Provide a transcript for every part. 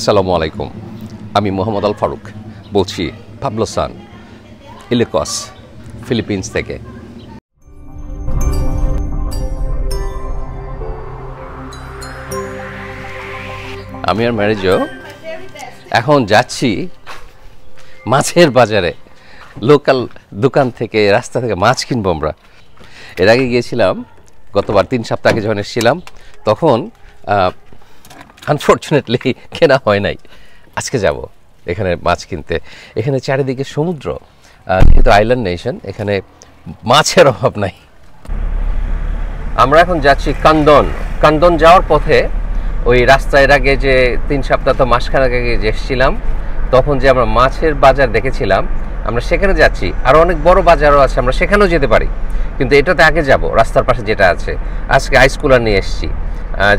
আসসালামু আলাইকুম। আমি মোহাম্মদ আল ফারুক বলছি পাবলো সান ইলিকস ফিলিপিন্স থেকে। আমি আর ম্যারেজও এখন যাচ্ছি মাছের বাজারে, লোকাল দোকান থেকে, রাস্তা থেকে মাছ কিনবো আমরা। এর আগে গিয়েছিলাম গতবার 3 সপ্তাহ আগে যখন এসেছিলাম, তখন আনফর্চুনেটলি কেনা হয় নাই। আজকে যাব এখানে মাছ কিনতে। এখানে চারিদিকে সমুদ্র, যেহেতু আইল্যান্ড নেশন, এখানে মাছের অভাব নাই। আমরা এখন যাচ্ছি কান্দন যাওয়ার পথে ওই রাস্তার আগে যে 3 সপ্তাহ তো মাসখানেক আগে যে এসেছিলাম, তখন যে আমরা মাছের বাজার দেখেছিলাম, আমরা সেখানে যাচ্ছি। আরও অনেক বড় বাজারও আছে, আমরা সেখানেও যেতে পারি, কিন্তু এটাতে আগে যাব রাস্তার পাশে যেটা আছে। আজকে আইস কুলার নিয়ে এসেছি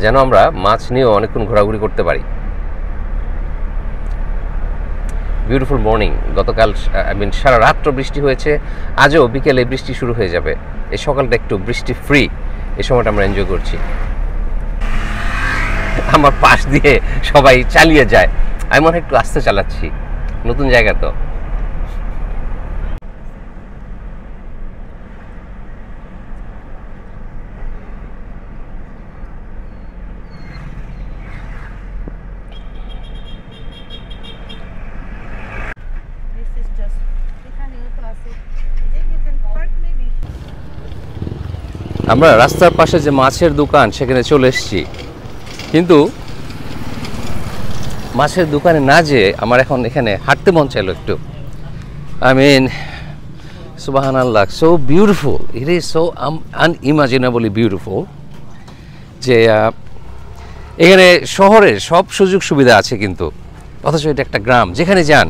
যেন আমরা মাছ নিয়েও অনেকক্ষণ ঘোরাঘুরি করতে পারি। Beautiful morning. গতকাল সারা রাত্র বৃষ্টি হয়েছে, আজও বিকেলে বৃষ্টি শুরু হয়ে যাবে। এই সকালটা একটু বৃষ্টি ফ্রি, এই সময়টা আমরা এনজয় করছি। আমার পাশ দিয়ে সবাই চালিয়ে যায়, আমি মনে হয় একটু আস্তে চালাচ্ছি, নতুন জায়গা তো। আমরা রাস্তার পাশে যে মাছের দোকান সেখানে চলে এসেছি, কিন্তু মাছের দোকানে না যেয়ে আমার এখন এখানে হাঁটতে মন চাইলো একটু। আই মিন সুবহানাল্লাহ, so beautiful, it is so unimaginably beautiful. যে এখানে শহরের সব সুযোগ সুবিধা আছে, কিন্তু অথচ এটা একটা গ্রাম। যেখানে যান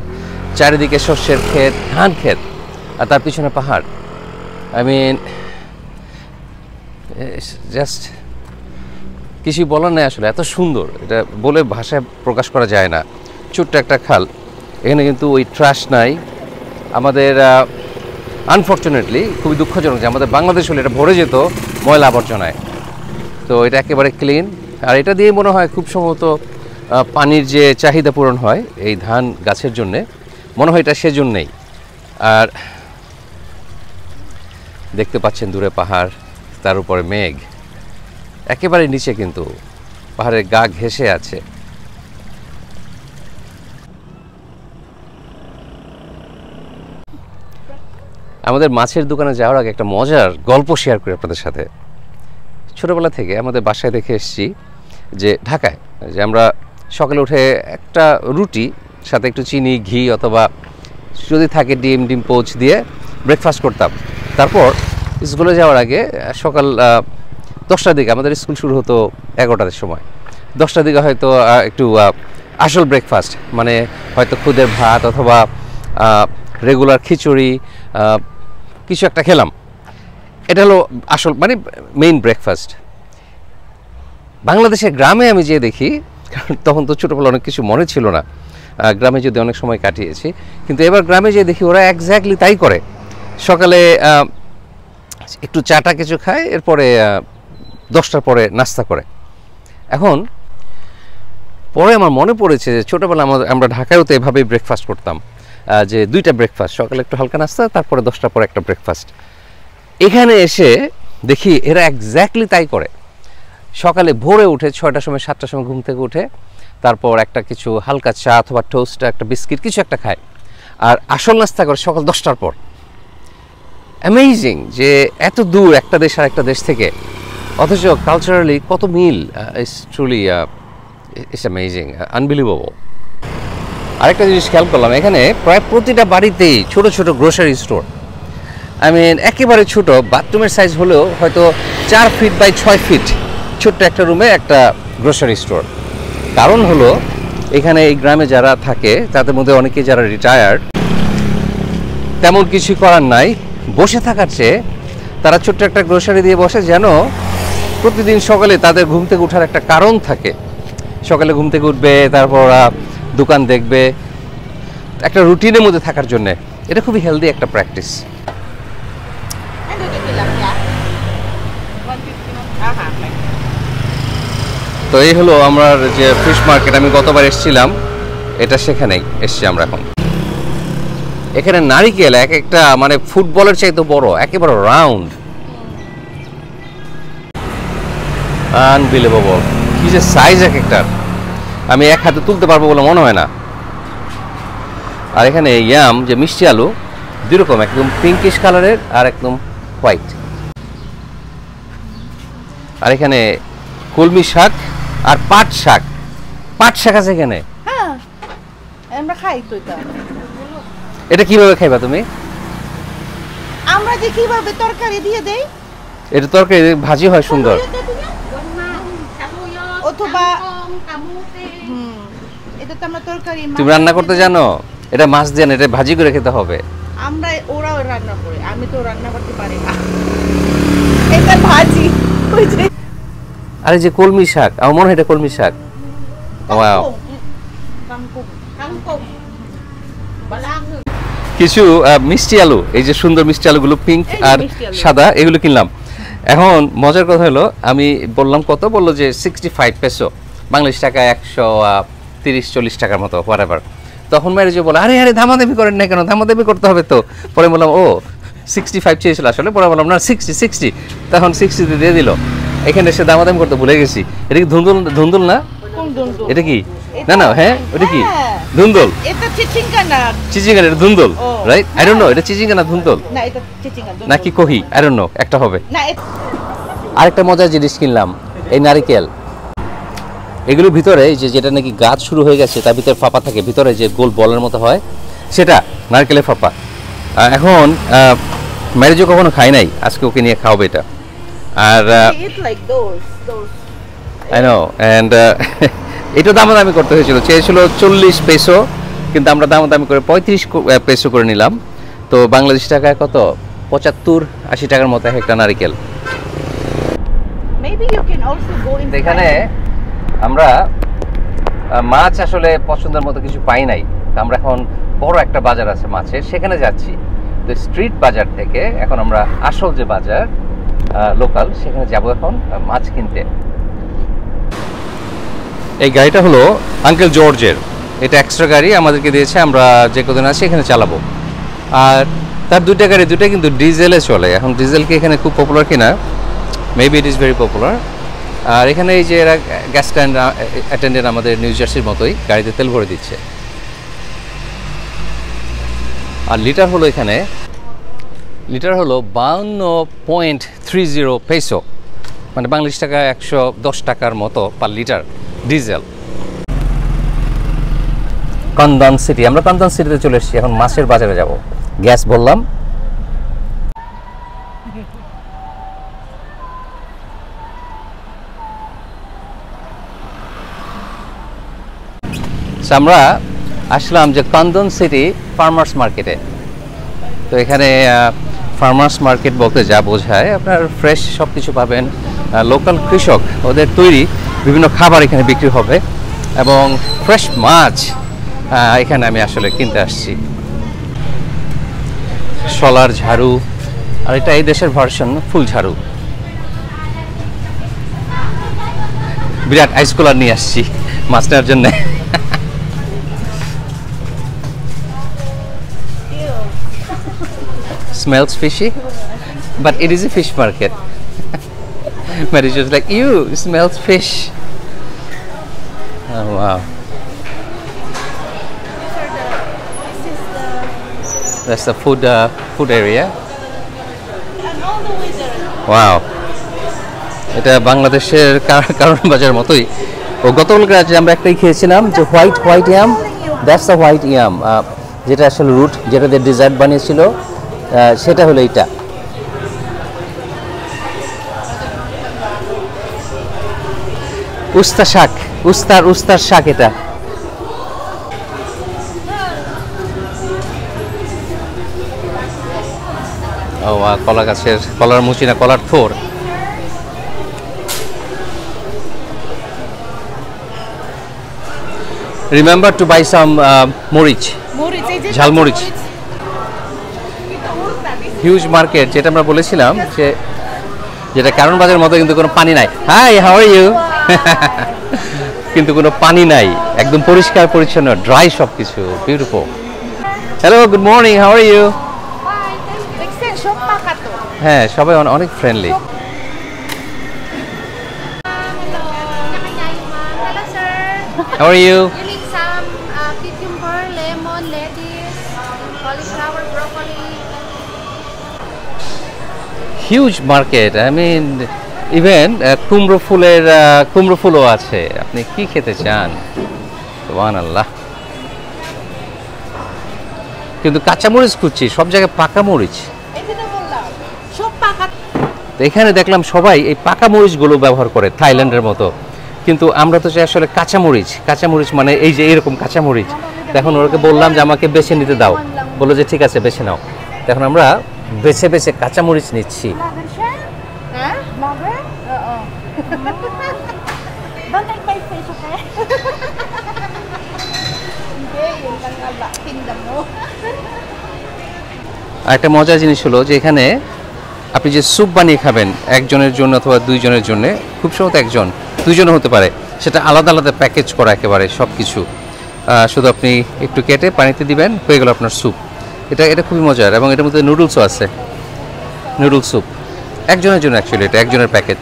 চারিদিকে শস্যের ক্ষেত, ধান ক্ষেত, আর তার পিছনে পাহাড়। আই মিন জাস্ট কিছু বলার নেই আসলে, এত সুন্দর, এটা বলে ভাষায় প্রকাশ করা যায় না। ছোট্ট একটা খাল, এখানে কিন্তু ওই ট্রাশ নাই। আমাদের আনফর্চুনেটলি খুবই দুঃখজনক যে আমাদের বাংলাদেশ হলে এটা ভরে যেত ময়লা আবর্জনায়, তো এটা একেবারে ক্লিন। আর এটা দিয়ে মনে হয় খুব সম্ভবত পানির যে চাহিদা পূরণ হয় এই ধান গাছের জন্যে, মনে হয় এটা সেজন্যেই। আর দেখতে পাচ্ছেন দূরে পাহাড়, তার উপরে মেঘ, একেবারে নিচে কিন্তু পাহাড়ের গা ঘেঁষে আছে। আমাদের মাছের দোকানে যাওয়ার আগে একটা মজার গল্প শেয়ার করি আপনাদের সাথে। ছোটোবেলা থেকে আমাদের বাসায় দেখে এসেছি যে ঢাকায় যে আমরা সকালে উঠে একটা রুটি সাথে একটু চিনি, ঘি, অথবা যদি থাকে ডিম পোচ দিয়ে ব্রেকফাস্ট করতাম। তারপর স্কুলে যাওয়ার আগে সকাল 10টার দিকে, আমাদের স্কুল শুরু হতো 11টার সময়, 10টার দিকে হয়তো একটু আসল ব্রেকফাস্ট, মানে হয়তো খুদের ভাত অথবা রেগুলার খিচুড়ি কিছু একটা খেলাম। এটা হলো আসল, মানে মেইন ব্রেকফাস্ট। বাংলাদেশের গ্রামে আমি যে দেখি, কারণ তখন তো ছোটোবেলা অনেক কিছু মনে ছিল না, গ্রামে যদি অনেক সময় কাটিয়েছি, কিন্তু এবার গ্রামে যে দেখি ওরা এক্স্যাক্টলি তাই করে। সকালে একটু চাটা কিছু খায়, এরপরে 10টার পরে নাস্তা করে। এখন পরে আমার মনে পড়েছে যে ছোটোবেলা আমরা ঢাকায়ও তো এভাবেই ব্রেকফাস্ট করতাম, যে 2টা ব্রেকফাস্ট, সকালে একটু হালকা নাস্তা, তারপরে 10টার পরে একটা ব্রেকফাস্ট। এখানে এসে দেখি এরা এক্স্যাক্টলি তাই করে। সকালে ভোরে উঠে 6টার সময় 7টার সময় ঘুম থেকে উঠে তারপর একটা কিছু হালকা চা অথবা টোস্ট, একটা বিস্কিট কিছু একটা খায়, আর আসল নাস্তা করে সকাল 10টার পর। অ্যামেজিং যে এত দূর একটা দেশ আর একটা দেশ থেকে, অথচ কালচারালি কত মিল। It's truly it's amazing, unbelievable. আরেকটা জিনিস খেয়াল করলাম, এখানে প্রায় প্রতিটা বাড়িতেই ছোট ছোট গ্রোসারি স্টোর। আই মিন একেবারে ছোট, বাথরুমের সাইজ হলেও হয়তো 4 ফিট বাই 6 ফিট ছোট্ট একটা রুমে একটা গ্রোসারি স্টোর। কারণ হলো এখানে এই গ্রামে যারা থাকে তাদের মধ্যে অনেকেই যারা রিটায়ার্ড, তেমন কিছু করার নাই, বসে থাকার চেয়ে তারা ছোট্ট একটা গ্রোসারি দিয়ে বসে, যেন প্রতিদিন সকালে তাদের ঘুম থেকে ওঠার একটা কারণ থাকে। সকালে ঘুম থেকে উঠবে, তারপর দোকান দেখবে, একটা রুটিনের মধ্যে থাকার জন্যে। এটা খুবই হেলদি একটা প্র্যাকটিস। তো এই হলো আমার যে ফিশ মার্কেট, আমি গতবার এসেছিলাম এটা সেখানেই এসছি আমরা এখন। এখানে নারিকেল এক একটা মানে ফুটবলের চাইতে বড়, একেবারে রাউন্ড, আনবিলিভেবল। কি যে সাইজ এক একটার, আমি এক হাতে তুলতে পারবো বলে মনে হয় না। আর এখানে ইয়াম যে মিষ্টি আলু দুই রকম, একদম পিঙ্কিশ কালারের আর একদম হোয়াইট। আর এখানে কলমি শাক আর পাট শাক। পাট শাক আছে এখানে? হ্যাঁ, আমরা খাই তো এটা। এটা কিভাবে খাইবা তুমি? আমরা যে কিভাবে তরকারি দিয়ে দেই, এটা তরকারি ভাজি হয় সুন্দর, অথবা এটা তো আমরা তরকারি। তুমি রান্না করতে জানো? এটা মাছ দিয়ে না, এটা ভাজি করে খেতে হবে। আমরা ওরাও রান্না করে, আমি তো রান্না করতে পারি না। এটা ভাজি। ওই যে আরে যে কলমি শাক, আমার মনে হয় এটা কলমি শাক। ওয়াও। কিছু মিষ্টি আলু, এই যে সুন্দর মিষ্টি আলুগুলো পিঙ্ক আর সাদা, এগুলো কিনলাম। এখন মজার কথা হলো, আমি বললাম কত, বললো যে 65 পেসো, বাংলাদেশ টাকা 130-40 টাকার মতো, হোয়াটএভার। তখন মেরে যে বলে, আরে আরে দামাদামি করেন না কেন, দামাদামি করতে হবে তো। পরে বললাম ও 65 চেয়েছিল আসলে, পরে বললাম না 60, তখন 60 দিয়ে দিল। এখানে এসে দামাদামি করতে ভুলে গেছি। এটা কি ধুন্দুল? ধুন্দুল না এটা কি? না না, হ্যাঁ ওটা কি ধুন্দুল? এটা চিচিঙ্গা না, চিচিঙ্গা, এটা ধুন্দুল, রাইট? আই ডোন্ট নো এটা চিচিঙ্গা না ধুন্দুল, না এটা চিচিঙ্গা নাকি কহি, আই ডোন্ট নো, একটা হবে। না আরেকটা মজার জিনিস কিনলাম, এই নারিকেল। এগুলোর ভিতরে যেটা নাকি গাছ শুরু হয়ে গেছে, তার ভিতরে ফাঁপা থাকে, ভিতরে যে গোল বলের মতো হয়, সেটা নারকেলের ফাঁপা। এখন ম্যারেজও কখনো খাই নাই, আজকে ওকে নিয়ে খাওয়াবে এটা। আর আই নো, অ্যান্ড এটা দামাদামি করতে হয়েছিল, চেয়েছিল 40 পেসো, কিন্তু আমরা দামাদামি করে 35 পেসো করে নিলাম। তো বাংলাদেশ টাকায় কত, 75-80 টাকার মতো একটা নারিকেল। এখানে আমরা মাছ আসলে পছন্দের মতো কিছু পাই নাই, আমরা এখন বড় একটা বাজার আছে মাছের, সেখানে যাচ্ছি। তো স্ট্রিট বাজার থেকে এখন আমরা আসল যে বাজার লোকাল, সেখানে যাব এখন মাছ কিনতে। এই গাড়িটা হলো আঙ্কেল জর্জের, এটা এক্সট্রা গাড়ি আমাদেরকে দিয়েছে, আমরা যে কদিন আছি এখানে চালাবো। আর তার দুইটা গাড়ি, দুইটা কিন্তু ডিজেলে চলে। এখন ডিজেল কি এখানে খুব পপুলার কিনা, maybe it is very popular. আর এখানে এই যে এরা গ্যাস স্ট্যান্ড অ্যাটেন্ডেন্ট আমাদের নিউ জার্সির মতোই গাড়িতে তেল ভরে দিচ্ছে। আর লিটার হলো এখানে, লিটার হলো 52.30 পেসো, মানে বাংলাদেশ টাকা 110 টাকার মতো পার লিটার ডিজেল। কান্দান সিটি, আমরা কান্দান সিটিতে চলে এসেছি, এখন মাছের বাজারে যাব। গ্যাস বললাম, আমরা আসলাম যে কান্দন সিটি ফার্মার্স মার্কেটে। তো এখানে ফার্মার্স মার্কেট বলতে যা বোঝায়, আপনার ফ্রেশ সব কিছু পাবেন, লোকাল কৃষক ওদের তৈরি বিভিন্ন খাবার এখানে বিক্রি হবে, এবং ফ্রেশ মাছ এখানে আমি আসলে কিনতে আসছি। শলার ঝাড়ু, আর এটা এই দেশের ভার্সন ফুল ঝাড়ু। বিরাট আইস কুলার নিয়ে আসছি মাছ নেওয়ার জন্য। Smells fishy, but it is a fish market. But it's just like, ew, it smells fish. Oh wow. That's the food area. Wow. এটা বাংলাদেশের কারণ বাজার মতোই। ও গতকালকে রাতে আমরা একটাই খেয়েছিলাম, যে white yam, that's the white yam, যেটা আসলে রুট, যেটা দিয়ে ডেজার্ট বানিয়েছিল, সেটা হলো এইটা। উস্তা শাক, উস্তার শাক এটা। ও কলা গাছের কলার মুচি না, কলার থোর। রিমেম্বার টু বাই সাম মরিচ, ঝালমরিচ। হিউজ মার্কেট, যেটা আমরা বলেছিলাম, যেটা কারণ বাজারের মতো কিন্তু কোনো পানি নাই। Hi, how are you? কিন্তু কোনো পানি নাই, একদম পরিষ্কার পরিচ্ছন্ন, ড্রাই সবকিছু, beautiful. Hello, good morning, how are you? হ্যাঁ, সবাই অনেক friendly. How are you? You need some cucumber, lemon, lettuce, cauliflower, broccoli. Huge market, I mean even কুমড়ো ফুলও আছে। আপনি কি খেতে চান? সুবহানাল্লাহ। কিন্তু কাঁচামরিচ খুঁজছি, সব জায়গায় পাকা মরিচ। তো এখানে দেখলাম সবাই এই পাকা মরিচগুলো ব্যবহার করে থাইল্যান্ডের মতো, কিন্তু আমরা তো চাই আসলে কাঁচামরিচ মানে এই যে এরকম কাঁচামরিচ। এখন ওকে বললাম যে আমাকে বেছে নিতে দাও, বললো যে ঠিক আছে বেছে নাও। এখন আমরা বেছে বেছে কাঁচামরিচ নিচ্ছি। Don't take my face, okay? আর একটা মজার জিনিস হলো যে এখানে আপনি যে স্যুপ বানিয়ে খাবেন একজনের জন্য অথবা দুইজনের জন্য, খুব সম্ভবত একজন দুইজনও হতে পারে, সেটা আলাদা আলাদা প্যাকেজ করা একেবারে সব কিছু। শুধু আপনি একটু কেটে পানিতে দিবেন, হয়ে গেল আপনার স্যুপ। এটা খুবই মজার, এবং এটার মধ্যে নুডলসও আছে, নুডল স্যুপ একজনের জন্য। অ্যাকচুয়ালি এটা একজনের প্যাকেজ।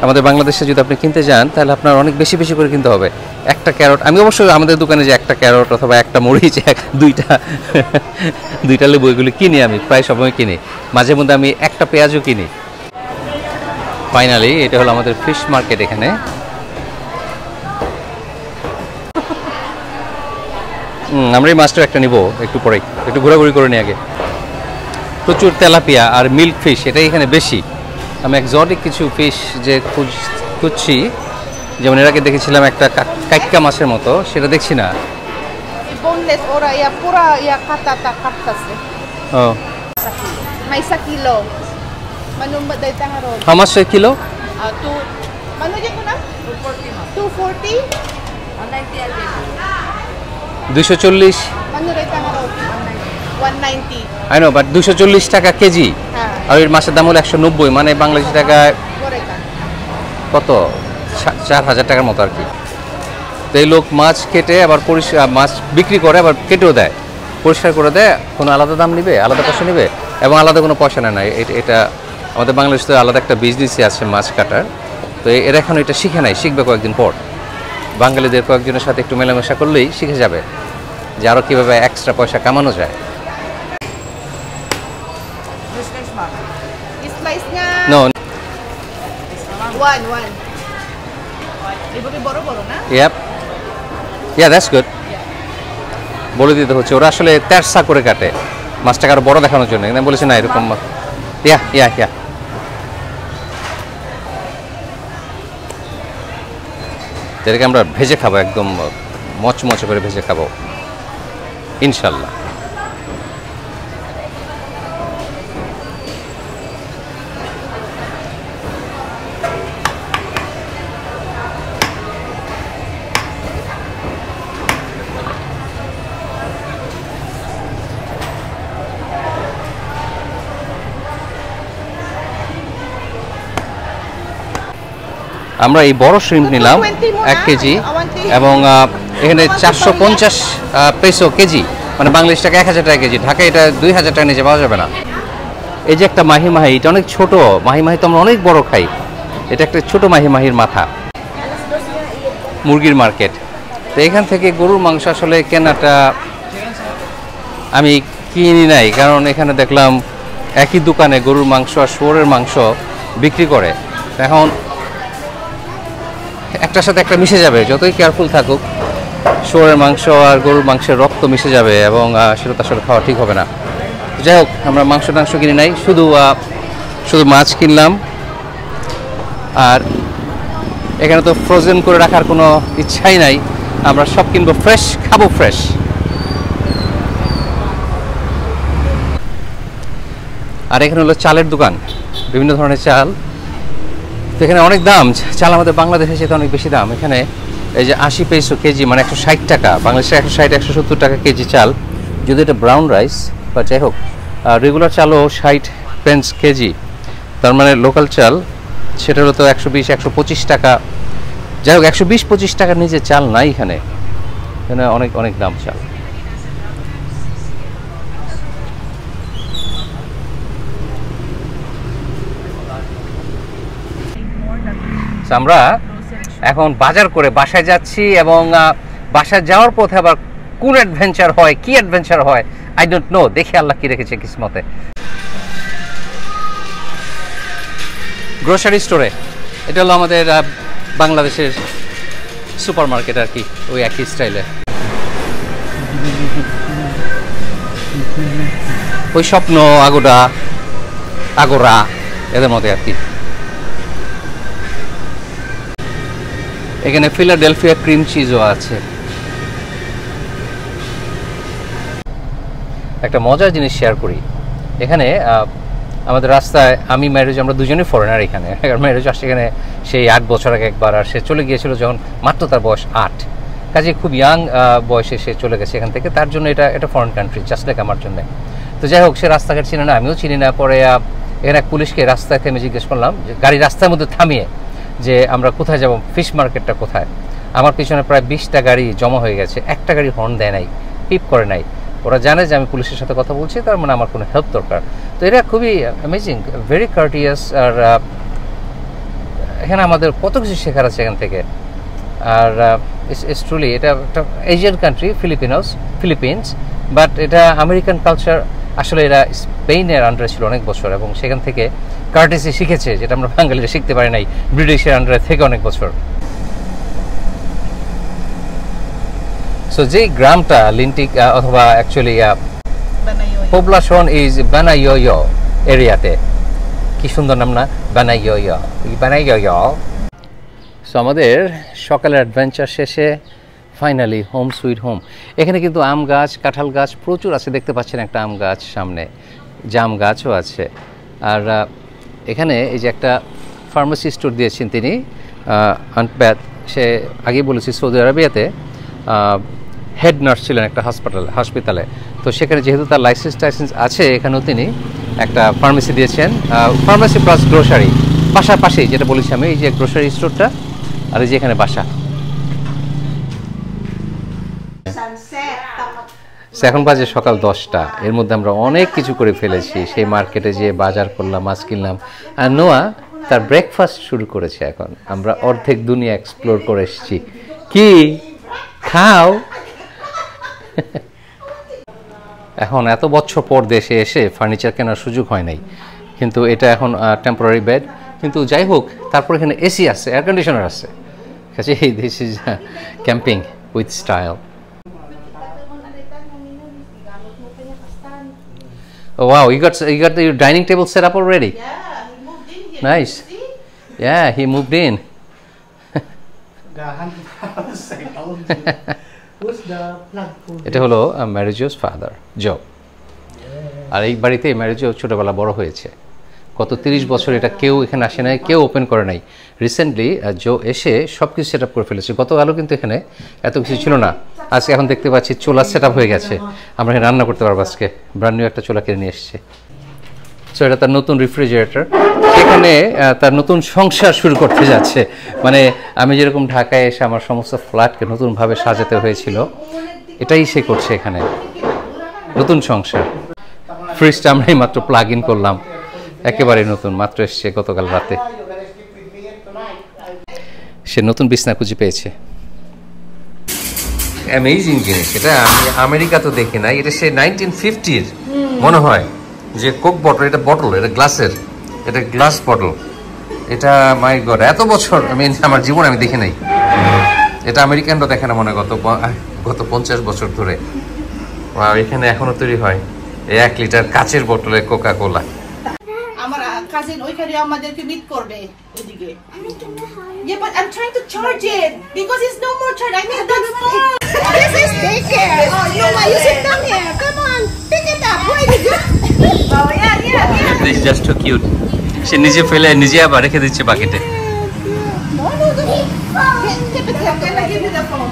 আমাদের বাংলাদেশে যদি আপনি কিনতে যান তাহলে আপনার অনেক বেশি বেশি করে কিনতে হবে। একটা ক্যারট, আমি অবশ্যই আমাদের দোকানে যে একটা ক্যারট অথবা একটা মরিচ, দুইটা লেবু, এগুলো কিনি, আমি প্রায় সময় কিনি। মাঝে মধ্যে আমি একটা পেঁয়াজও কিনি। ফাইনালি এটা হলো আমাদের ফিশ মার্কেট। এখানে আমরা এই মাছটা একটা নিব একটু পরেই, একটু ঘোরাঘুরি করে নিই আগে। প্রচুর তেলাপিয়া আর মিল্ক ফিশ, এটাই এখানে বেশি। আমি এক্সোটিক কিছু ফিশ যে খুঁজছি, যেমন এর আগে দেখেছিলাম একটা কাইক্কা মাছের মতো, সেটা দেখছি না। ও, May isa kilo. Manong ba day tangaron? How মাছ kilo? Mano dyan ko na? 240. 240। Mano day tangaron? 190. I know, but 240 টাকা কেজি। হ্যাঁ। আর এর মাছের দাম হলো 190, মানে বাংলাদেশি টাকায় কত? 4000 টাকার মতো আর কি। তো এই লোক মাছ কেটে আবার মাছ বিক্রি করে, আবার কেটেও দেয়, পরিষ্কার করে দেয়। কোনো আলাদা দাম নিবে, আলাদা পয়সা নেবে, এবং আলাদা কোনো পয়সা নেয় না। এটা আমাদের বাংলাদেশে তো আলাদা একটা বিজনেসই আছে মাছ কাটার। তো এরা এখন এটা শিখে নাই, শিখবে কয়েকদিন পর। বাঙালিদের কয়েকজনের সাথে একটু মেলামেশা করলেই শিখে যাবে যে আরও কীভাবে এক্সট্রা পয়সা কামানো যায়। Slice nga. No, One. Ibo boro-boro na? Yeah that's good. বলে দিতে হচ্ছে, ওরা আসলে তেরসা করে কাটে মাছটাকে আরো বড় দেখানোর জন্য। আমি বলেছি না এরকম, ইয়া যেটাকে আমরা ভেজে খাবো, একদম মচমচে করে ভেজে খাবো ইনশাল্লাহ। আমরা এই বড় শ্রিম্প নিলাম 1 কেজি, এবং এখানে 450 পেসো কেজি, মানে বাংলাদেশ টাকা 1000 টাকা কেজি। ঢাকায় এটা 2000 টাকা নিচে পাওয়া যাবে না। এই যে একটা মাহি, এটা অনেক ছোট মাহি তো আমরা অনেক বড় খাই। এটা একটা ছোট মাহির মাথা। মুরগির মার্কেট। তো এখান থেকে গরুর মাংস আসলে কেনাটা আমি কিনি নাই, কারণ এখানে দেখলাম একই দোকানে গরুর মাংস আর শুয়োরের মাংস বিক্রি করে। এখন একটার সাথে একটা মিশে যাবে, যতই কেয়ারফুল থাকুক শুয়োরের মাংস আর গরুর মাংসের রক্ত মিশে যাবে, এবং সেটা তো আসলে খাওয়া ঠিক হবে না। যাই হোক, আমরা মাংস কিনি নাই, শুধু মাছ কিনলাম। আর এখানে তো ফ্রোজেন করে রাখার কোনো ইচ্ছাই নাই, আমরা সব কিনবো ফ্রেশ, খাবো ফ্রেশ। আর এখানে হলো চালের দোকান, বিভিন্ন ধরনের চাল। তো এখানে অনেক দাম চাল, আমাদের বাংলাদেশে সেটা অনেক বেশি দাম। এখানে এই যে 80 পেসো কেজি, মানে 160 টাকা, বাংলাদেশে 160-170 টাকা কেজি চাল। যদি এটা ব্রাউন রাইস বা যাই হোক, রেগুলার চালও 60 পেন্স কেজি, তার মানে লোকাল চাল সেটা হলো তো 120-125 টাকা যাই হোক 120-25 টাকার নিচে চাল নাই এখানে, এখানে অনেক অনেক দাম চাল। আমরা এখন বাজার করে বাসায় যাচ্ছি, এবং বাসায় যাওয়ার পথে আবার কোন অ্যাডভেঞ্চার হয়, কি অ্যাডভেঞ্চার হয় আই ডোন্ট নো, দেখি আল্লাহ কি রেখেছে কিসমতে। গ্রোসারি স্টোরে, এটা হলো আমাদের বাংলাদেশের সুপার মার্কেট আর কি, ওই একই স্টাইলে। ওই স্বপ্ন, আগোরা এদের মধ্যে আর কি। এখানে ফিলাডেলফিয়া ক্রিম চিজও আছে। একটা মজার জিনিস শেয়ার করি, এখানে আমাদের রাস্তায় আমি ম্যারেজ, আমরা দুজনেই ফরেনার এখানে। ম্যারেজ আসছে এখানে সেই 8 বছর আগে একবার, আর সে চলে গিয়েছিল যখন মাত্র তার বয়স 8, কাজে খুব ইয়াং বয়সে সে চলে গেছে এখান থেকে। তার জন্য এটা ফরেন কান্ট্রি, জাস্ট লাইক আমার জন্য। তো যাই হোক, সে রাস্তাঘাট চিনে না, আমিও চিনি না। পরে এখানে এক পুলিশকে রাস্তায় থেমে জিজ্ঞেস করলাম, যে গাড়ি রাস্তার মধ্যে থামিয়ে, যে আমরা কোথায় যাব, ফিশ মার্কেটটা কোথায়। আমার পিছনে প্রায় 20টা গাড়ি জমা হয়ে গেছে, একটা গাড়ি হর্ন দেয় নাই, পিপ করে নাই। ওরা জানে যে আমি পুলিশের সাথে কথা বলছি, তার মানে আমার কোনো হেল্প দরকার। তো এটা খুবই অ্যামেজিং, ভেরি কার্টিয়াস। আর এখানে আমাদের কত কিছু শেখার আছে এখান থেকে। আর ইটস ট্রুলি, এটা একটা এশিয়ান কান্ট্রি, ফিলিপিন্স, বাট এটা আমেরিকান কালচার। আসলে এরা স্পেনের আন্ডারে ছিল অনেক বছর, এবং সেখান থেকে কার্টিসি শিখেছে, যেটা আমরা বাঙালিরা শিখতে পারি নাই ব্রিটিশের আন্ডারে থেকে অনেক বছর। সো যে গ্রামটা লিন্টিক, অথবা অ্যাকচুয়ালি পপুলেশন ইজ বানাইয়ো এরিয়াতে, কি সুন্দর নাম না, বানাইয়ো। সো আমাদের সকালের অ্যাডভেঞ্চার শেষে ফাইনালি হোম সুইট হোম। এখানে কিন্তু আম গাছ, কাঁঠাল গাছ প্রচুর আছে, দেখতে পাচ্ছেন একটা আম গাছ, সামনে জাম গাছও আছে। আর এখানে এই যে একটা ফার্মেসি স্টোর দিয়েছেন তিনি, আনপ্যাথ। সে আগেই বলেছি সৌদি আরবিয়াতে হেড নার্স ছিলেন একটা হসপিটালে। তো সেখানে যেহেতু তার লাইসেন্স আছে, এখানেও তিনি একটা ফার্মেসি দিয়েছেন, ফার্মেসি প্লাস গ্রোসারি পাশাপাশি, যেটা বলেছি আমি, এই যে গ্রোসারি স্টোরটা আর এই যে এখানে বাসা। এখন বাজে সকাল 10টা, এর মধ্যে আমরা অনেক কিছু করে ফেলেছি। সেই মার্কেটে যেয়ে বাজার করলাম, মাছ কিনলাম, আর নোয়া তার ব্রেকফাস্ট শুরু করেছে। এখন আমরা অর্ধেক দুনিয়া এক্সপ্লোর করে এসেছি। কি খাও? এখন এত বছর পর দেশে এসে ফার্নিচার কেনার সুযোগ হয় নাই, কিন্তু এটা এখন টেম্পোরারি বেড। কিন্তু যাই হোক, তারপর এখানে এসি আছে, এয়ার কন্ডিশনার আছে। কাজে this is camping with style. Oh wow, you got your dining table set up already? Yeah, he moved in here. Nice. See? Yeah, he moved in. Who's the plug for? এটা হলো ম্যারিজোস father, জো। আর এই বাড়িতে ম্যারিজো ছোটবেলা বড় হয়েছে। গত 30 বছর এটা কেউ এখানে আসে নাই, কেউ ওপেন করে নাই। রিসেন্টলি জো এসে সব কিছু সেট আপ করে ফেলেছে। গতকালও কিন্তু এখানে এত কিছু ছিল না। আজকে এখন দেখতে পাচ্ছি চুলা সেট আপ হয়ে গেছে, আমরা এখানে রান্না করতে পারবো আজকে। ব্র্যান্ড নিউ একটা চুলা কিনে নিয়ে এসেছে। সো এটা তার নতুন রেফ্রিজারেটর, সেখানে তার নতুন সংসার শুরু করতে যাচ্ছে। মানে আমি যেরকম ঢাকায় এসে আমার সমস্ত ফ্ল্যাটকে নতুনভাবে সাজাতে হয়েছিল, এটাই সে করছে এখানে, নতুন সংসার। ফ্রিজটা আমরাই মাত্র প্লাগ ইন করলাম, একেবারে নতুন, মাত্র এসছে গতকাল রাতে। সে নতুন বিছনা খুঁজে পেয়েছে। অ্যামেজিং জিনিস এটা, আমি আমেরিকা তো দেখি নাই। এটা সে 1950-র মনে হয় যে কোক বটল, এটা বটল, এটা গ্লাসের, এটা গ্লাস বটল। এটা মাই গড, এত বছর আমি আমার জীবন আমি দেখি নাই। এটা আমেরিকানরা দেখে না মনে হয় গত 50 বছর ধরে। এখানে এখনো তৈরি হয় 1 লিটার কাচের বোতলে কোকা কোলা। আমার কাজিন ওইখানে আমাদেরকে মিট করবে ওইদিকে। Yeah, but I'm trying to charge it because it's no more charge. I need that phone. This is daycare. Oh, no, you sit down here. Come on, pick it up. Where did you? Oh yeah. This is just too cute. সে নিজে ফেলে নিজে আবার রেখে দিচ্ছে বাকেটে। No, keep it. I'm gonna give you the phone.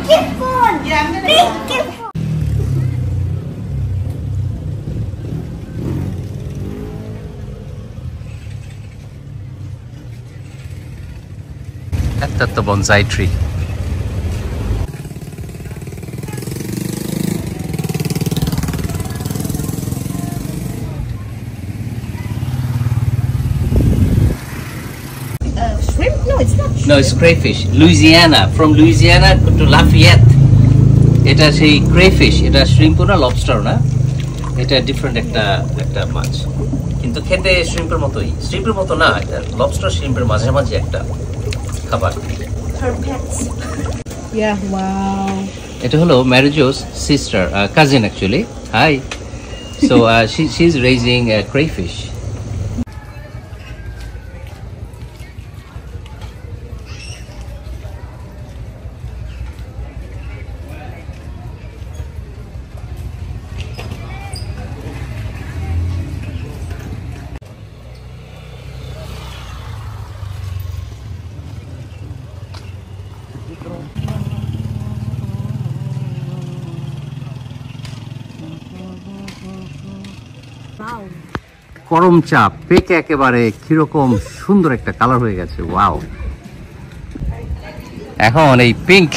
Pick phone. Yeah, I'm gonna pick it. এত That's the bonsai tree. Shrimp? No, it's not shrimp. No, it's crayfish. Louisiana, from Louisiana to Lafayette. এটা সেই crayfish, এটা shrimp না lobster না, এটা different একটা মাছ, কিন্তু খেতে shrimpের মতোই, shrimpের মতো না, এটা lobster shrimpের মাঝামাঝি একটা খাবার। Her pets. Yeah, wow. এটা হলো Marijo's sister, cousin actually. Hi. So she's raising crayfish. করম চা পেকে একেবারে কিরকম সুন্দর একটা কালার হয়ে গেছে, ওয়াও। এখন এই পিঙ্ক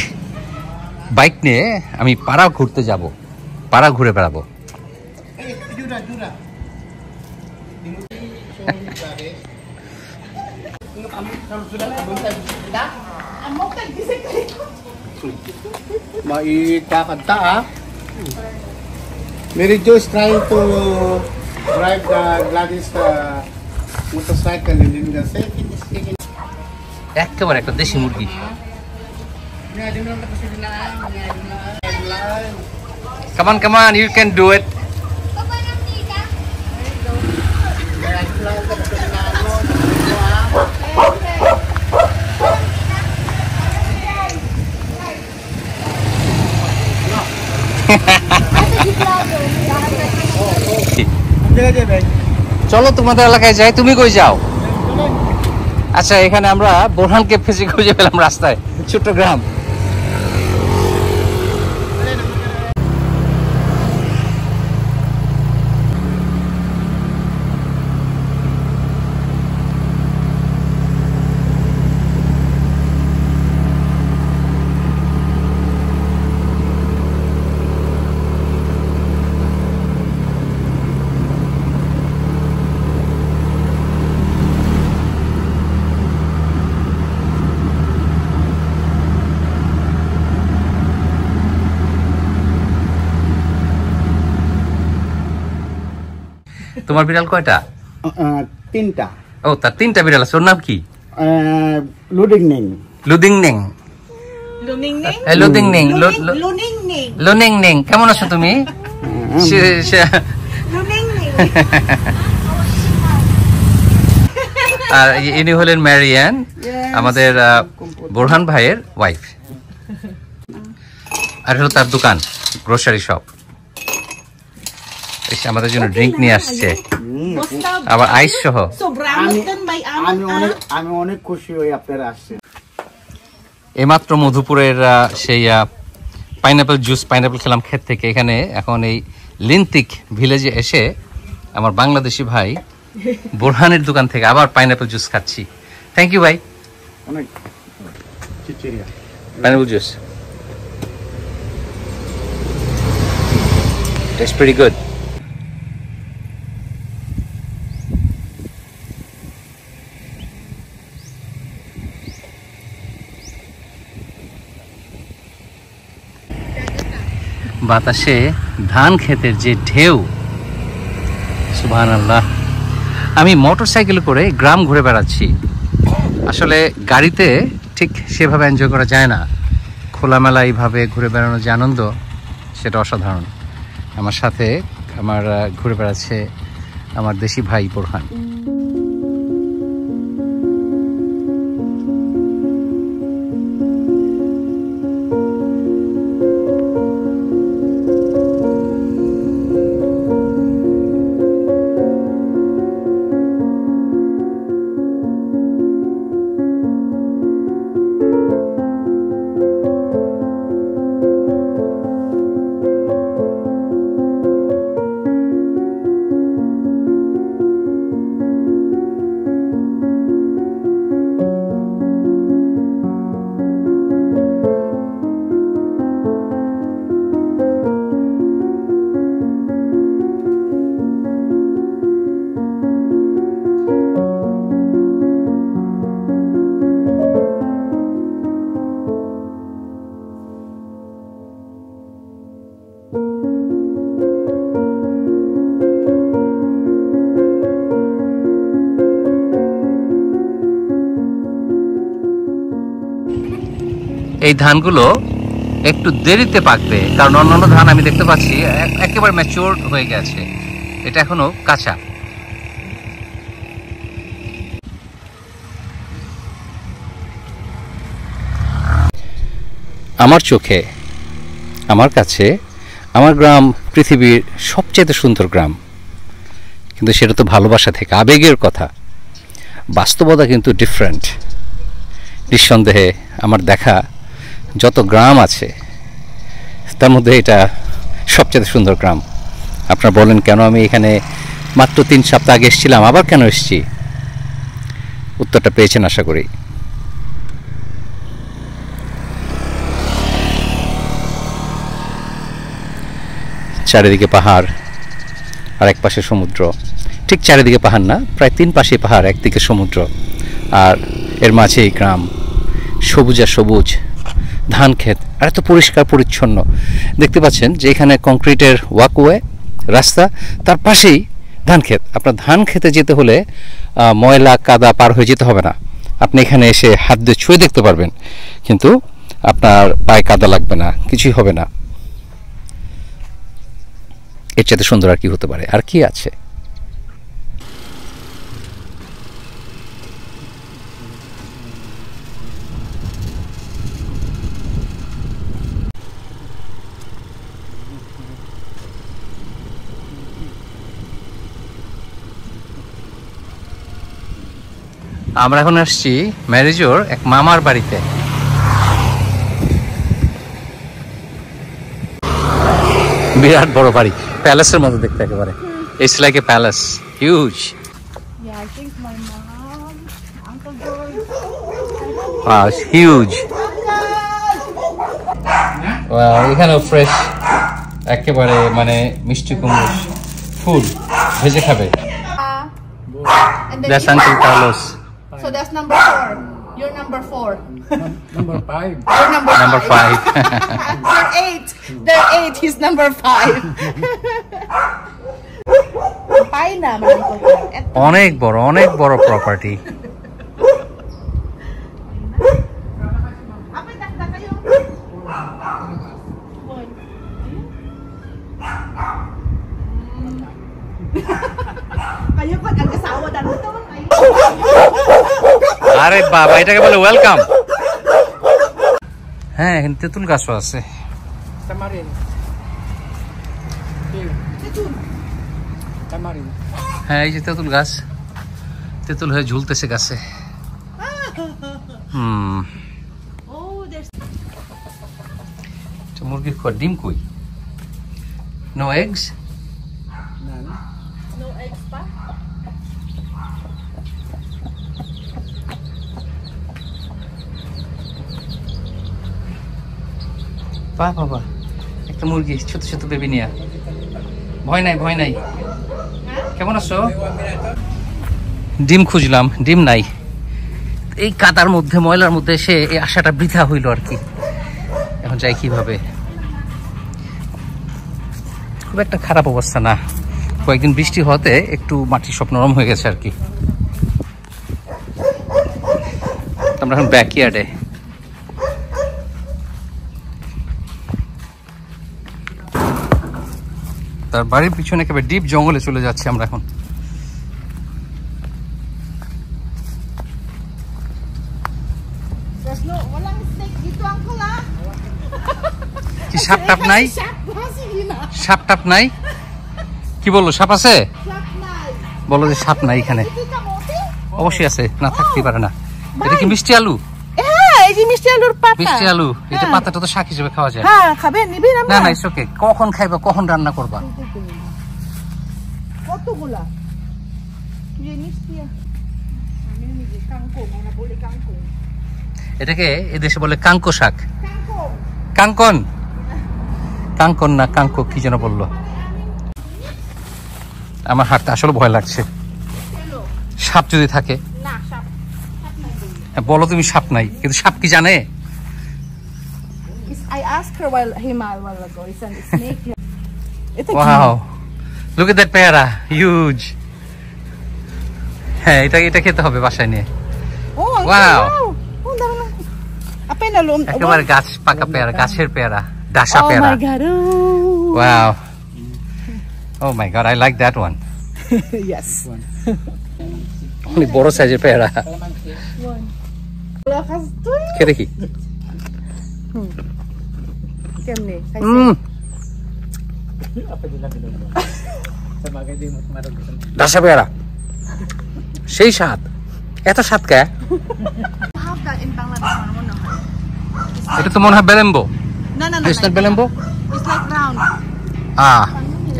বাইক নিয়ে আমি পাড়া ঘুরতে যাব, পাড়া ঘুরে বেড়াবো। Maikakanta ah. Mary Jo is trying to drive the Gladys motorcycle and then the second is taking. একেবারে একটা দেশি মুরগি। Come on, you can do it. চলো তোমাদের এলাকায় যাই, তুমি কই যাও? আচ্ছা, এখানে আমরা বোরহানকে খুঁজে পেলাম রাস্তায়, ছোট্ট গ্রাম। তোমার বিড়াল কয়টা? Tinta. ও, তার তিনটা বিড়াল আছে। ওর নাম কি? Ludingning. লুদিংনিং। Luningning? লুদিংনিং। Luningning. লুনিংনিং, কেমন আছো তুমি? Luningning. আর ইনি হলেন ম্যারিয়ান, আমাদের বোরহান ভাইয়ের ওয়াইফ। আর হলো তার দোকান, গ্রোসারি শপ। আমাদের জন্য ড্রিঙ্ক নিয়ে আসছে, আবার আইস সহ। আমি অনেক খুশি হই আপনারা আসছেন। এইমাত্র মধুপুরের সেই পাইনাপেল জুস, পাইনাপেল খেলাম ক্ষেত থেকে। এখানে এখন এই লিন্তিক ভিলেজে এসে আমার বাংলাদেশি ভাই বোরহানের দোকান থেকে আবার পাইনাপেল জুস খাচ্ছি। থ্যাংক ইউ ভাই। অনেক চিচিরিয়া pineapple juice, tastes pretty good. বাতাসে ধান ক্ষেতের যে ঢেউ, সুবহানাল্লাহ। আমি মোটরসাইকেল করে গ্রাম ঘুরে বেড়াচ্ছি। আসলে গাড়িতে ঠিক সেভাবে এনজয় করা যায় না, খোলামেলা এইভাবে ঘুরে বেড়ানোর যে আনন্দ, সেটা অসাধারণ। আমার সাথে আমার ঘুরে বেড়াচ্ছে আমার দেশি ভাই বোরহান। এই ধানগুলো একটু দেরিতে পাকবে, কারণ অন্যান্য ধান আমি দেখতে পাচ্ছি একেবারে ম্যাচিওর হয়ে গেছে, এটা এখনো কাঁচা। আমার চোখে, আমার কাছে আমার গ্রাম পৃথিবীর সবচেয়ে সুন্দর গ্রাম, কিন্তু সেটা তো ভালোবাসা থেকে, আবেগের কথা। বাস্তবতা কিন্তু ডিফারেন্ট। নিঃসন্দেহে আমার দেখা যত গ্রাম আছে তার মধ্যে এটা সবচেয়ে সুন্দর গ্রাম। আপনারা বলেন কেন আমি এখানে মাত্র 3 সপ্তাহ আগে এসেছিলাম, আবার কেন এসেছি? উত্তরটা পেয়েছেন আশা করি। চারিদিকে পাহাড় আর এক পাশে সমুদ্র। ঠিক চারিদিকে পাহাড় না, প্রায় 3 পাশে পাহাড়, একদিকে সমুদ্র, আর এর মাঝে এই গ্রাম, সবুজ আর সবুজ, ধান ক্ষেত, আর এত পরিষ্কার পরিচ্ছন্ন। দেখতে পাচ্ছেন যে এখানে কংক্রিটের ওয়াকওয়ে রাস্তা, তার পাশেই ধান ক্ষেত। আপনার ধান খেতে যেতে হলে ময়লা কাদা পার হয়ে যেতে হবে না, আপনি এখানে এসে হাত দিয়ে ছুঁয়ে দেখতে পারবেন, কিন্তু আপনার পায়ে কাদা লাগবে না, কিছুই হবে না। এর চাইতে সুন্দর আর কি হতে পারে? আর কি আছে? আমরা এখন আসছি ম্যারিজোর এক মামার বাড়িতে। বিরাট বড় বাড়ি, প্যালেসের মতো দেখতে একেবারে। It's like a palace, huge. Yeah, I think my mom, Uncle George. Wow, it's huge. Wow, এখানেও ফ্রেশ, একেবারে মানে মিষ্টি কুমড়ো ফুল ভেজে খাবে। And then That's you- Uncle Carlos. So that's number 4. You're number 4. Number 5. You're number 5. Number 5. They're 8. They're 8. He's number 5. Pai naman ko. অনেক বড় property. Apa dakda kayo? Kayo pa nag-asawa dalo to. আরে বাবা, এটাকে বলে welcome. হ্যাঁ, এখানে তেঁতুল গাছও আছে। Tamarin. Tamarin. হ্যাঁ, এই যে তেঁতুল গাছ, তেঁতুল হয়ে ঝুলতেছে গাছে। Oh, there's মুরগির খোয়ার ডিম কই? No eggs? no eggs pa. বাবা, একটা মুরগি, ছোট ছোট বেবি নিয়া। ভয় নাই। কেমন আছো? ডিম খুঁজলাম, ডিম নাই। এই কাদার মধ্যে, ময়লার মধ্যে এসে এই আশাটা বৃথা হইল আর কি। এখন যাই কিভাবে? খুব একটা খারাপ অবস্থা না, কয়েকদিন বৃষ্টি হতে একটু মাটি সব নরম হয়ে গেছে আর কি। আমরা এখন ব্যাকইয়ার্ডে। তার বাড়ির পিছনে একেবারে ডিপ জঙ্গলে চলে যাচ্ছি আমরা এখন। There's no walang snake dito, uncle ah. কি সাপ টাপ নাই? Shop ba? Sige na. সাপ টাপ নাই? কি বললো, সাপ আছে? Shop na. বলো যে সাপ নাই এখানে। Hindi ka mote? অবশ্যই আছে, না থাকতেই পারে না। এটা কি মিষ্টি আলু? এই যে মিষ্টি আলুর পাতা। মিষ্টি আলু, এটা পাতাটা তো শাক হিসেবে খাওয়া যায়। হ্যাঁ, খাবেন, নিবেন না আমরা? না, ইটস ওকে। কখন খাইবা, কখন রান্না করবা? কতগুলা? যে মিষ্টি। আমি নিজে কাঙ্কং, আমরা বলি কাঙ্কং। এটাকে এদেশে বলে কাঙ্কো শাক। কাঙ্কং। কাঙ্কন, কাঙ্কন না কাঙ্কো কি যেন বললো। আমার হাঁটতে আসলে ভয় লাগছে, সাপ যদি থাকে। না, সাপ। সাপ নাই বলি। বলো তুমি সাপ নাই, কিন্তু সাপ কি জানে? I asked her a while ago. Is a snake here? It's a wow, look at that পেয়ারা, হিউজ। হ্যাঁ, এটা খেতে হবে বাসায় নিয়ে। Oh, Wow. wow. Oh, dami lang. Apa yang lalu? একেবারে গাছ পাকা পেয়ারা, গাছের পেয়ারা, ডাসা Oh পেয়ারা। my god. Oh. Wow. Oh my god, I like that one. Yes. অনেক বড় সাইজের পেয়ারা। Lakas tu. খেয়ে দেখি। Kem ni. ডাসা পেয়ারা সেই স্বাদ, এত স্বাদ কে? Have that in Bangladesh. I don't know. এটা তো মনে হয় বেলেম্বো। No. It's not বেলেম্বো? It's like round.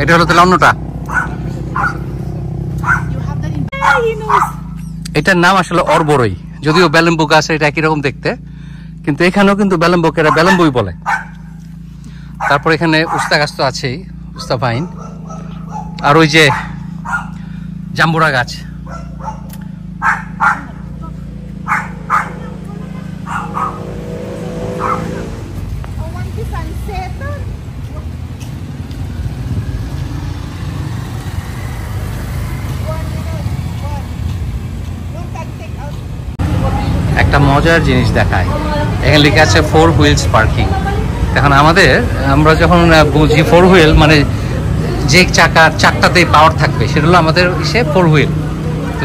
এটা হলো তাহলে অন্যটা। You have that in. He knows. এটার নাম আসলে অরবরই, যদিও বেলেম্বো গাছ এটা একই রকম দেখতে, কিন্তু এখানেও কিন্তু বেলেম্বোকে এরা বেলেম্বোই বলে। তারপর এখানে উস্তা গাছ তো আছেই, উস্তা পাইন, আর ওই যে জাম্বুরা গাছ। একটা মজার জিনিস দেখায়, এখানে লেখা আছে 4 হুইলস পার্কিং। এখন আমরা যখন বুঝি 4 হুইল মানে যে চারটাতে পাওয়ার থাকবে, সেটা হলো আমাদের 4 হুইল। তো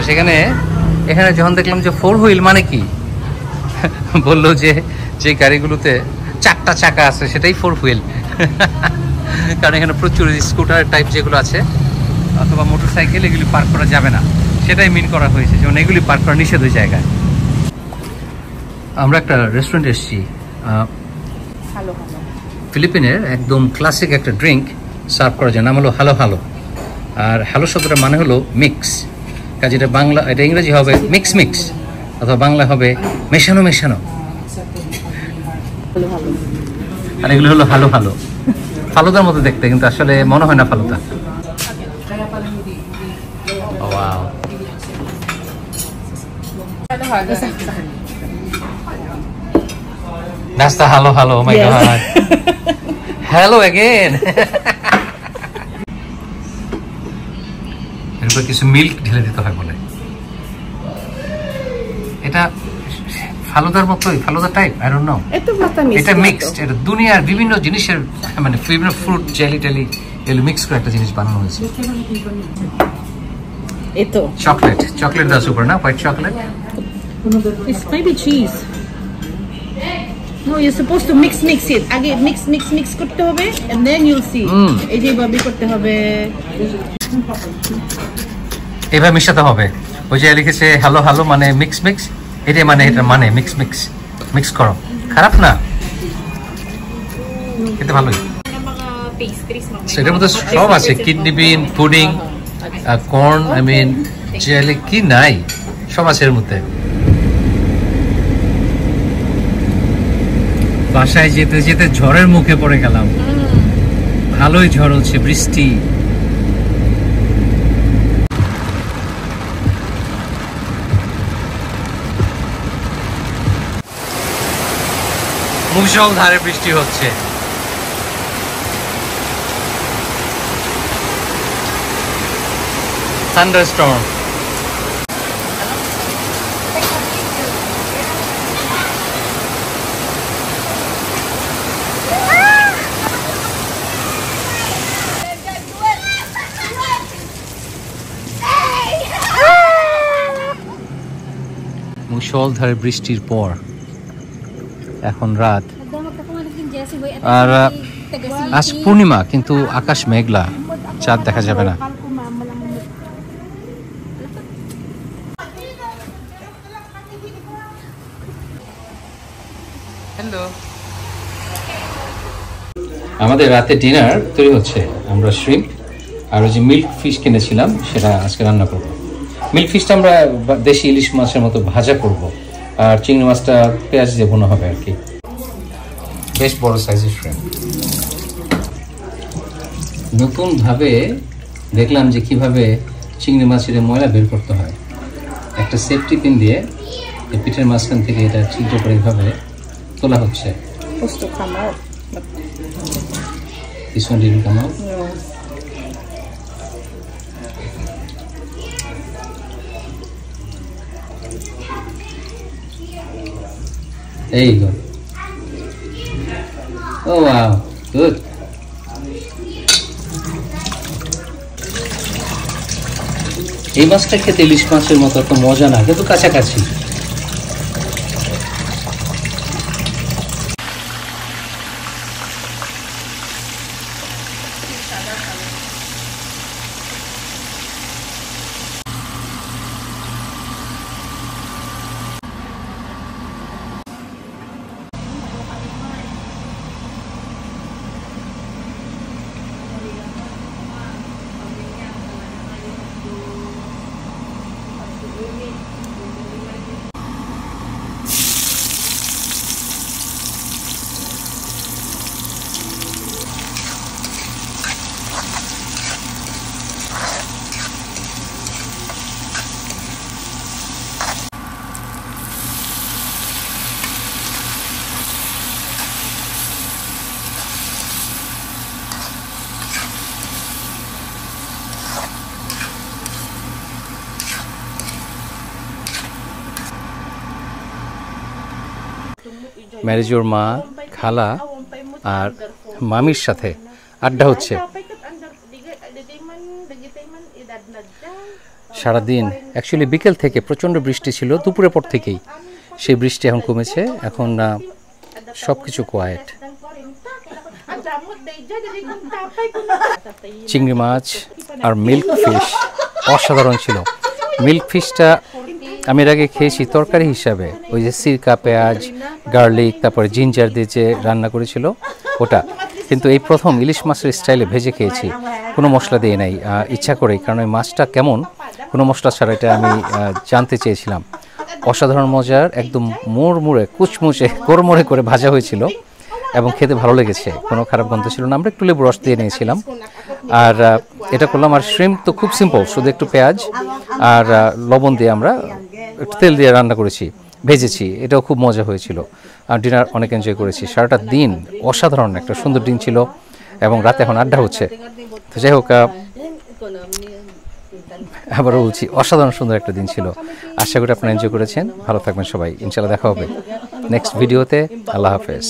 এখানে যখন দেখলাম যে 4 হুইল মানে কি, বললো যে গাড়িগুলোতে 4টা চাকা আছে সেটাই 4 হুইল। কারণ এখানে প্রচুর স্কুটার টাইপ যেগুলো আছে অথবা মোটরসাইকেল, এগুলি পার্ক করা যাবে না, সেটাই মিন করা হয়েছে, যেমন এগুলি পার্ক করা নিষেধ ওই জায়গায়। আমরা একটা রেস্টুরেন্টে এসেছি, Hello. ফিলিপিনের একদম ক্লাসিক একটা ড্রিঙ্ক সার্ভ করা যায়, নাম হলো হ্যালো হ্যালো। আর হ্যালো শব্দটার মানে হলো মিক্স, কাজে এটা ইংরেজি হবে মিক্স অথবা বাংলা হবে মেশানো। আর এগুলো হলো হ্যালো হ্যালো, ফালুদার মতো দেখতে, কিন্তু আসলে মনে হয় না falooda. Wow. That's the hello. Oh my god. Hello again. এরপর কিছু মিল্ক ঢেলে দিতে হয় বলে। এটা ফালুদার মতোই, falooda type, I don't know. এটা মিক্সড, এটা দুনিয়ার বিভিন্ন জিনিসের মানে বিভিন্ন ফ্রুট, জেলি এগুলো মিক্স করে একটা জিনিস বানানো হয়েছে। Ito. চকলেট দাও সুপার না, white chocolate. It's maybe cheese. No, you're supposed to mix it. Again, mix করতে হবে, and then you'll see. এই যে ভাবে করতে হবে। এভাবে মিশাতে হবে। ওই যে লিখেছে হ্যালো মানে মিক্স, এটা মানে মিক্স করো। খারাপ না, খেতে ভালোই। সেটার মধ্যে সব আছে, kidney bean, pudding, corn, jelly, কি নাই, সব আছে এর মধ্যে। বাসায় যেতে যেতে ঝড়ের মুখে পড়ে গেলাম, ভালোই ঝড় হচ্ছে, বৃষ্টি। মুষলধারে বৃষ্টি হচ্ছে। থান্ডারস্টর্ম। মুষলধারে বৃষ্টির পর এখন রাত, আর আজ পূর্ণিমা, কিন্তু আকাশ মেঘলা, চাঁদ দেখা যাবে না। আমাদের রাতে ডিনার তৈরি হচ্ছে। আমরা শ্রিম্প আর ওই যে মিল্ক ফিশ কিনেছিলাম সেটা আজকে রান্না করব। মিল্ক ফিশটা আমরা দেশি ইলিশ মাছের মতো ভাজা করব, আর চিংড়ি মাছটা পেঁয়াজ দিয়ে বোনা হবে আর কি। বেশ বড় সাইজের শ্রিম্প। নতুনভাবে দেখলাম যে কিভাবে চিংড়ি মাছের ময়লা বের করতে হয়। একটা সেফটি পিন দিয়ে এই পিঠের মাঝখান থেকে এটা ছিদ্র করে এইভাবে তোলা হচ্ছে। This one didn't come out? No. There you go. Oh wow, good. এই মাছটা খেতে ইলিশ মাছের মতো এত মজা না, কিন্তু কাছাকাছি। ম্যারেজোর মা, খালা আর মামির সাথে আড্ডা হচ্ছে সারাদিন। অ্যাকচুয়ালি বিকেল থেকে প্রচণ্ড বৃষ্টি ছিল, দুপুরের পর থেকেই সেই বৃষ্টি এখন কমেছে, এখন সব কিছু কোয়ায়েট। চিংড়ি মাছ আর মিল্ক ফিশ অসাধারণ ছিল। মিল্ক ফিশটা আমি এর আগে খেয়েছি তরকারি হিসাবে, ওই যে সিরকা, পেঁয়াজ, গার্লিক, তারপরে জিঞ্জার দিয়ে যে রান্না করেছিল ওটা, কিন্তু এই প্রথম ইলিশ মাছের স্টাইলে ভেজে খেয়েছি, কোনো মশলা দিয়ে নাই, ইচ্ছা করেই, কারণ ওই মাছটা কেমন কোনো মশলা ছাড়া এটা আমি জানতে চেয়েছিলাম। অসাধারণ মজার, একদম মুড়মুড়ে কুচমুচে কোরমরে করে ভাজা হয়েছিল এবং খেতে ভালো লেগেছে, কোনো খারাপ গন্ধ ছিল না। আমরা একটু লেবু রস দিয়ে নিয়েছিলাম আর এটা করলাম। আর শ্রিম্প তো খুব সিম্পল, শুধু একটু পেঁয়াজ আর লবণ দিয়ে আমরা একটু তেল দিয়ে রান্না করেছি, ভেজেছি, এটাও খুব মজা হয়েছিল। আর ডিনার অনেক এনজয় করেছি। সারাটা দিন অসাধারণ একটা সুন্দর দিন ছিল এবং রাতে এখন আড্ডা হচ্ছে। তো যাই হোক, আবারও বলছি, অসাধারণ সুন্দর একটা দিন ছিল। আশা করি আপনারা এনজয় করেছেন। ভালো থাকবেন সবাই, ইনশাআল্লাহ দেখা হবে নেক্সট ভিডিওতে। আল্লাহ হাফেজ।